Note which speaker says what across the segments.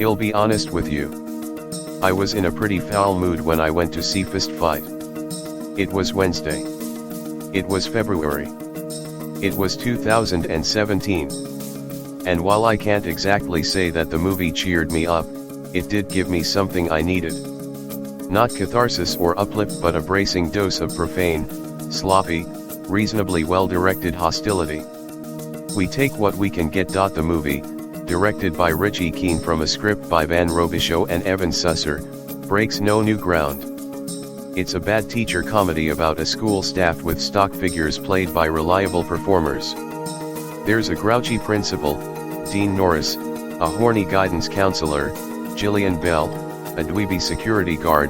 Speaker 1: I'll be honest with you. I was in a pretty foul mood when I went to see Fist Fight. It was Wednesday. It was February. It was 2017. And while I can't exactly say that the movie cheered me up, it did give me something I needed. Not catharsis or uplift, but a bracing dose of profane, sloppy, reasonably well-directed hostility. We take what we can get. The movie, directed by Richie Keene from a script by Van Robichaux and Evan Susser, breaks no new ground. It's a bad teacher comedy about a school staffed with stock figures played by reliable performers. There's a grouchy principal, Dean Norris, a horny guidance counselor, Gillian Bell, a dweeby security guard,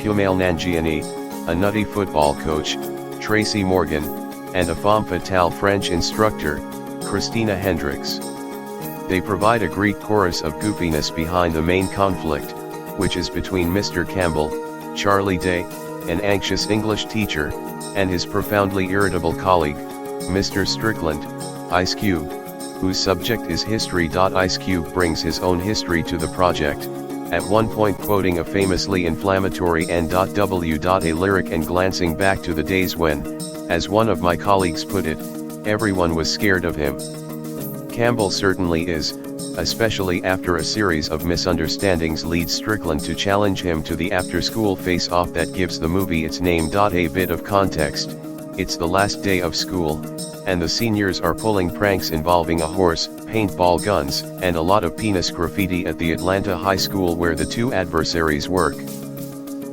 Speaker 1: Kumail Nanjiani, a nutty football coach, Tracy Morgan, and a femme fatale French instructor, Christina Hendricks. They provide a Greek chorus of goofiness behind the main conflict, which is between Mr. Campbell, Charlie Day, an anxious English teacher, and his profoundly irritable colleague, Mr. Strickland, Ice Cube, whose subject is history. Ice Cube brings his own history to the project, at one point quoting a famously inflammatory N.W. a lyric and glancing back to the days when, as one of my colleagues put it, everyone was scared of him. Campbell certainly is, especially after a series of misunderstandings leads Strickland to challenge him to the after-school face-off that gives the movie its name. A bit of context: it's the last day of school, and the seniors are pulling pranks involving a horse, paintball guns, and a lot of penis graffiti at the Atlanta high school where the two adversaries work.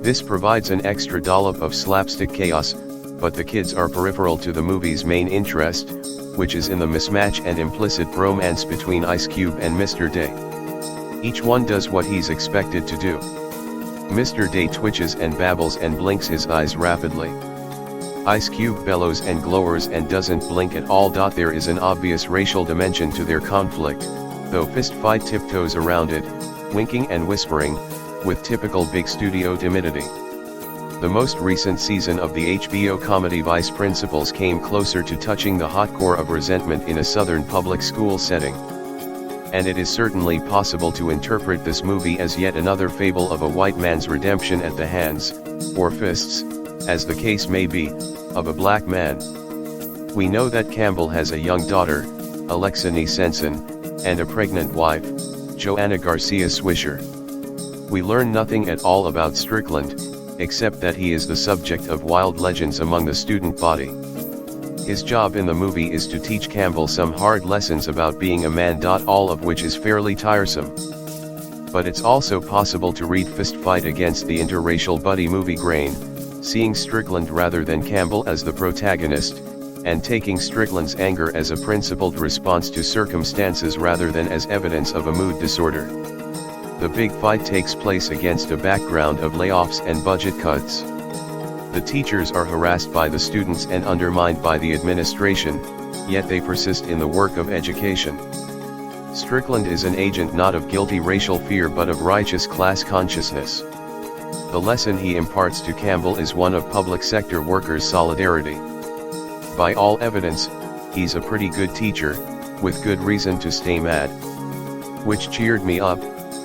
Speaker 1: This provides an extra dollop of slapstick chaos, but the kids are peripheral to the movie's main interest, which is in the mismatch and implicit bromance between Ice Cube and Mr. Day. Each one does what he's expected to do. Mr. Day twitches and babbles and blinks his eyes rapidly. Ice Cube bellows and glowers and doesn't blink at all. There is an obvious racial dimension to their conflict, though Fist Fight tiptoes around it, winking and whispering, with typical big studio timidity. The most recent season of the HBO comedy Vice Principals came closer to touching the hot core of resentment in a southern public school setting. And it is certainly possible to interpret this movie as yet another fable of a white man's redemption at the hands, or fists, as the case may be, of a black man. We know that Campbell has a young daughter, Alexa Sensen, and a pregnant wife, Joanna Garcia Swisher. We learn nothing at all about Strickland, except that he is the subject of wild legends among the student body. His job in the movie is to teach Campbell some hard lessons about being a man. All of which is fairly tiresome. But it's also possible to read Fist Fight against the interracial buddy movie grain, seeing Strickland rather than Campbell as the protagonist, and taking Strickland's anger as a principled response to circumstances rather than as evidence of a mood disorder. The big fight takes place against a background of layoffs and budget cuts. The teachers are harassed by the students and undermined by the administration, yet they persist in the work of education. Strickland is an agent not of guilty racial fear but of righteous class consciousness. The lesson he imparts to Campbell is one of public sector workers' solidarity. By all evidence, he's a pretty good teacher, with good reason to stay mad. Which cheered me up,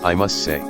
Speaker 1: I must say.